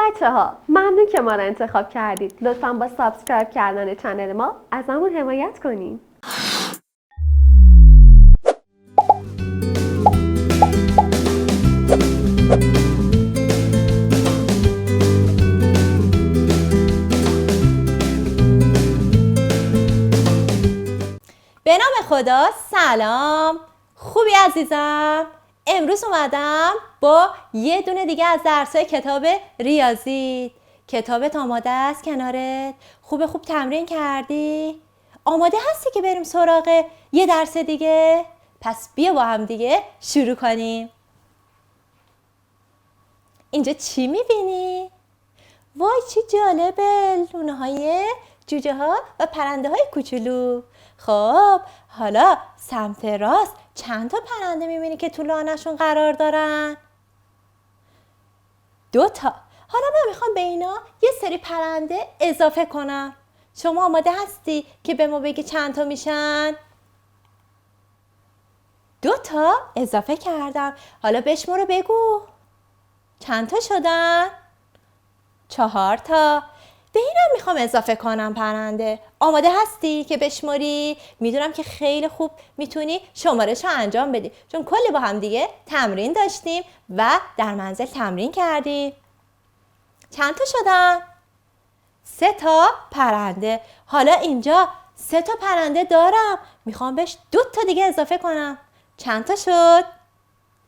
بچه‌ها ممنون که ما رو انتخاب کردید. لطفاً با سابسکرایب کردن کانال ما ازمون حمایت کنین. به نام خدا. سلام، خوبی عزیزم؟ امروز اومدم با یه دونه دیگه از درسای کتاب ریاضی. کتابت آماده است کنارت؟ خوب تمرین کردی؟ آماده هستی که بریم سراغ یه درس دیگه؟ پس بیا با هم دیگه شروع کنیم. اینجا چی میبینی؟ وای چی جالبه، لونه های جوجه ها و پرنده های کوچولو. خب حالا سمت راست چند تا پرنده میبینی که تو لانه‌شون قرار دارن؟ 2 تا. حالا من میخوام به اینا یه سری پرنده اضافه کنم. شما آماده هستی که به ما بگی چند تا میشن؟ 2 تا اضافه کردم. حالا بشمارو بگو چند تا شدن؟ 4 تا. به اینم میخوام اضافه کنم پرنده. آماده هستی که بشماری؟ میدونم که خیلی خوب میتونی شمارش رو انجام بدی، چون کلی با هم دیگه تمرین داشتیم و در منزل تمرین کردیم. چند تا شدن؟ 3 تا پرنده. حالا اینجا 3 تا پرنده دارم، میخوام بهش 2 تا دیگه اضافه کنم. چند تا شد؟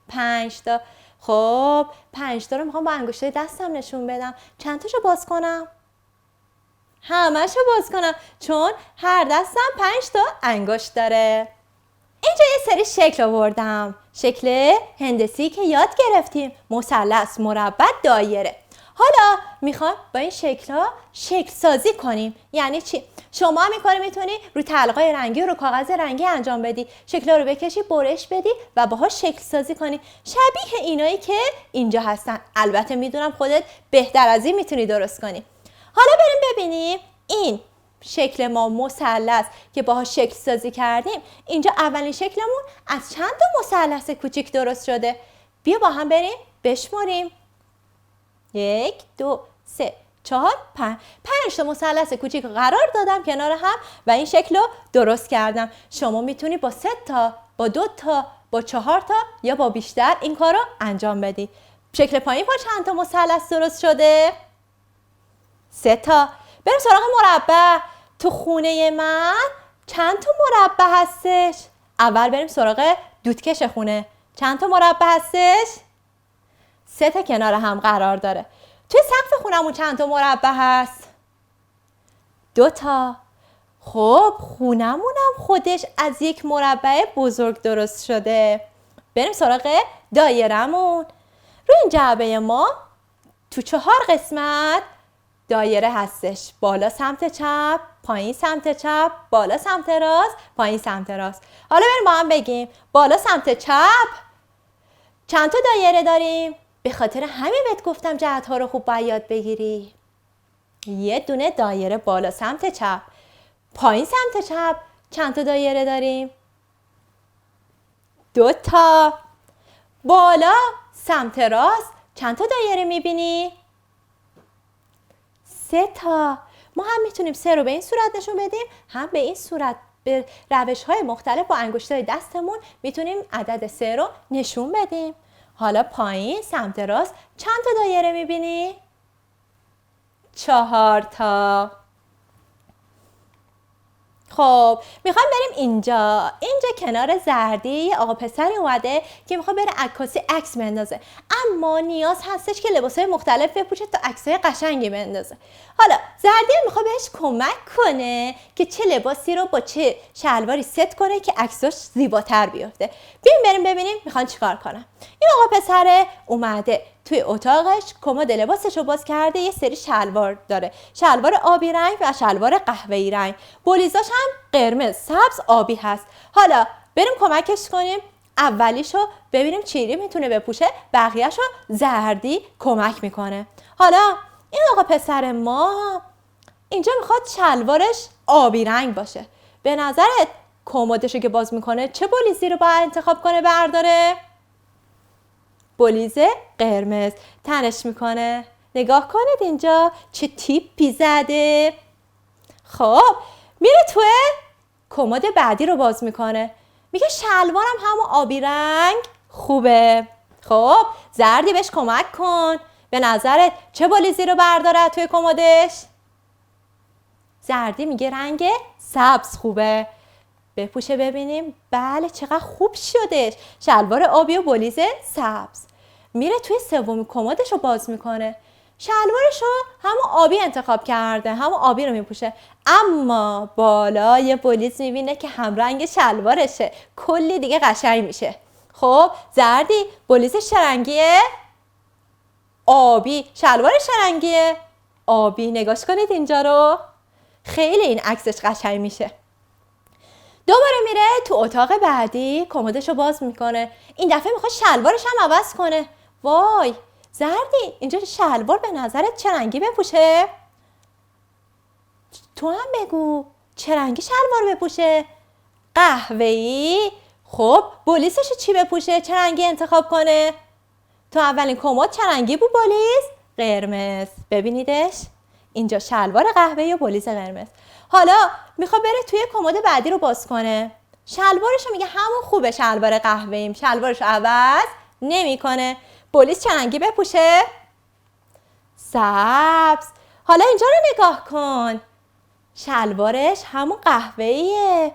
5 تا. خب 5 تا رو میخوام با انگشتای دستم نشون بدم. چند تاشو باز کنم؟ همه‌شو باز کنم، چون هر دستم 5 تا انگشت داره. اینجا یه سری شکل آوردم، شکل هندسی که یاد گرفتیم، مثلث، مربع، دایره. حالا میخوام با این شکل‌ها شکل سازی کنیم. یعنی چی؟ شما هم این کارو میتونی روی تعلقای رنگی و رو کاغذ رنگی انجام بدی. شکل‌ها رو بکشی، برش بدی و باهاش شکل سازی کنی، شبیه اینایی که اینجا هستن. البته میدونم خودت بهتر از این میتونی درست کنی. حالا بریم ببینیم این شکل ما مثلث که باهاش شکل سازی کردیم. اینجا اولین شکلمون از چند تا مثلث کوچیک درست شده. بیا با هم بریم بشماریم. 1 2 3 4 5 تا مثلث کوچیک قرار دادم کنار هم و این شکل رو درست کردم. شما میتونی با 3 تا، با 2 تا، با 4 تا یا با بیشتر این کار رو انجام بدی. شکل پایین با چند تا مثلث درست شده؟ 3 تا. بریم سراغ مربع. تو خونه من چند تا مربع هستش؟ اول بریم سراغ دودکش خونه. چند تا مربع هستش؟ 3 تا کنار هم قرار داره. توی سقف خونمون چند تا مربع هست؟ 2 تا. خب خونمونم خودش از یک مربع بزرگ درست شده. بریم سراغ دایرمون. روی این جعبه ما تو 4 قسمت دایره هستش. بالا سمت چپ، پایین سمت چپ، بالا سمت راست، پایین سمت راست. حالا بریم با هم بگیم بالا سمت چپ چند تا دایره داریم؟ به خاطر همین بهت گفتم جهت‌ها رو خوب باید یاد بگیری. یه دونه دایره بالا سمت چپ. پایین سمت چپ چند تا دایره داریم؟ 2 تا. بالا سمت راست چند تا دایره میبینی؟ 3 تا. ما هم میتونیم 3 رو به این صورت نشون بدیم، هم به این صورت. به روش‌های مختلف با انگشتای دستمون میتونیم عدد 3 رو نشون بدیم. حالا پایین سمت راست چند تا دایره میبینی؟ 4 تا. خب میخوام بریم اینجا کنار زردی یه آقا پسری اومده که میخواد بره عکاسی عکس بندازه، اما نیاز هستش که لباسای مختلف بپوشه تا عکسای قشنگی بندازه. حالا زردی میخواد بهش کمک کنه که چه لباسی رو با چه شلواری ست کنه که عکساش زیباتر بیفته. بریم ببینیم میخوان چیکار کنن. این آقا پسر اومده توی اتاقش، کمد لباسش رو باز کرده، یه سری شلوار داره، شلوار آبی رنگ و شلوار قهوه‌ای رنگ، بلیزاش هم قرمز، سبز، آبی هست. حالا بریم کمکش کنیم، اولیشو ببینیم چیری میتونه بپوشه، بقیهشو زردی کمک میکنه. حالا این آقا پسر ما اینجا میخواد شلوارش آبی رنگ باشه. به نظرت کمدشو که باز میکنه چه بلیزی رو باید انتخاب کنه برداره؟ بلیز قرمز. تنش میکنه، نگاه کنید اینجا چه تیپی زده. خب میره توی کمد بعدی رو باز میکنه. میگه شلوارم همون آبی رنگ خوبه. خب زردی بهش کمک کن. به نظرت چه بلیزی رو برداره توی کمدش؟ زردی میگه رنگ سبز خوبه. بپوشه ببینیم. بله چقدر خوب شدش. شلوار آبی و بلیز سبز. میره توی سومی کمدش رو باز میکنه. شلوارش رو همون آبی انتخاب کرده. همون آبی رو میپوشه. اما بالا یه بلیز میبینه که همرنگ شلوارشه. کلی دیگه قشنگ میشه. خب زردی بلیزش چه رنگیه؟ آبی. شلوارش چه رنگیه؟ آبی. نگاش کنید اینجا رو. خیلی این عکسش قشنگ میشه. دوباره میره تو اتاق بعدی کمدش رو باز میکنه. این دفعه میخواد شلوارش هم عوض کنه. وای زردی اینجا شلوار به نظرت چه رنگی بپوشه؟ تو هم بگو چه رنگی شلوار بپوشه؟ قهوه‌ای. خب بولیسش چی بپوشه؟ چه رنگی انتخاب کنه؟ تو اولین کمد چه رنگی بود بولیس؟ قرمز. ببینیدش؟ اینجا شلوار قهوه‌ای و بولیس قرمز. حالا میخواد بره توی کمد بعدی رو باز کنه. شلوارش رو میگه همون خوبه شلوار قهوه‌ایم. شلوارش رو عوض نمیکنه. بولیس چه رنگی بپوشه؟ سبز. حالا اینجا رو نگاه کن. شلوارش همون قهوه‌ایه.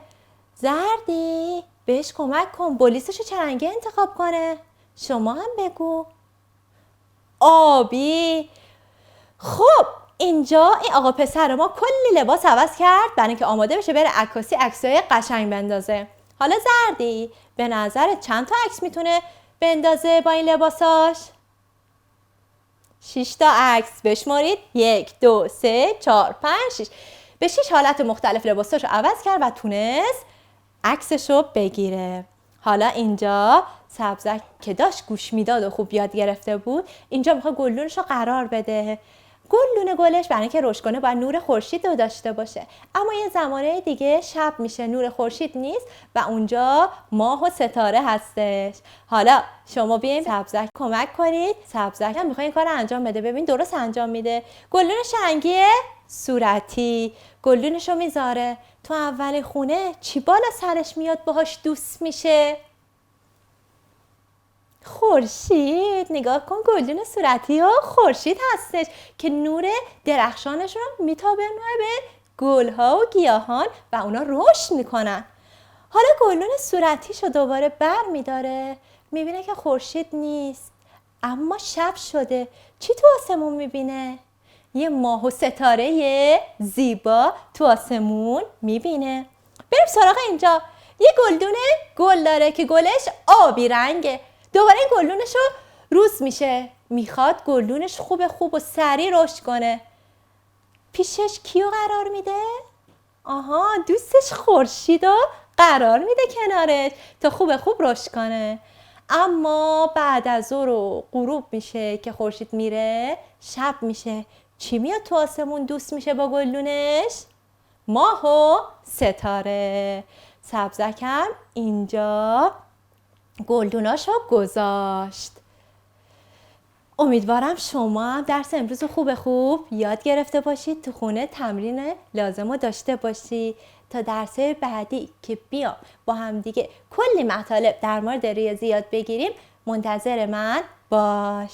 زردی بهش کمک کن. بولیسش رو چه رنگی انتخاب کنه؟ شما هم بگو. آبی. خب اینجا این آقا پسر ما کلی لباس عوض کرد برای اینکه آماده بشه بره عکاسی عکسای قشنگ بندازه. حالا زردی به نظرت چند تا عکس میتونه بندازه با این لباساش؟ 6 تا عکس. بشمارید 1 2 3 4 5 6. به 6 حالت مختلف لباساشو عوض کرد و تونست عکسشو بگیره. حالا اینجا سبزک که داشت گوش میداد و خوب یاد گرفته بود اینجا میخواد گلدونش رو قرار بده. گلدون گلش برای اینکه رشد کنه باید نور خورشید رو داشته باشه. اما یه زمانه دیگه شب میشه نور خورشید نیست و اونجا ماه و ستاره هستش. حالا شما بیاین سبزک کمک کنید. سبزک هم میخواد این کار رو انجام بده. ببین درست انجام میده. گلدونش رنگیه؟ صورتی. گلدونش رو میذاره تو اول خونه. چی بالا سرش میاد باهاش دوست میشه؟ خورشید. نگاه کن گلدون صورتی ها خورشید هستش که نور درخشانش رو میتابه به گلها و گیاهان و اونا رشد میکنن. حالا گلدون صورتیش رو دوباره بر میداره. میبینه که خورشید نیست اما شب شده. چی تو آسمون میبینه؟ یه ماه و ستاره زیبا تو آسمون میبینه. بریم سراغ اینجا. یه گلدون گل داره که گلش آبی رنگه. دوباره این گلدونش رو روز میشه. میخواد گلدونش خوب و سریع رشد کنه. پیشش کیو قرار میده؟ آها دوستش خورشید رو قرار میده کنارش تا خوب رشد کنه. اما بعد از ظهر و غروب میشه که خورشید میره شب میشه. چی میاد تو آسمون دوست میشه با گلدونش؟ ماه و ستاره. سبزکم اینجا گلدوناشو گذاشت. امیدوارم شما هم درس امروز خوب یاد گرفته باشید. تو خونه تمرین لازم رو داشته باشید تا درس بعدی که بیام با هم دیگه کلی مطالب در مورد ریاضی یاد بگیریم منتظر من باش.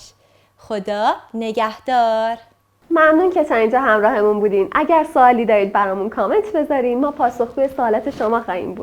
خدا نگهدار. ممنون که تا اینجا همراهمون بودین. اگر سوالی دارید برامون کامنت بذارین. ما پاسخگوی سوالات شما خواهیم بود.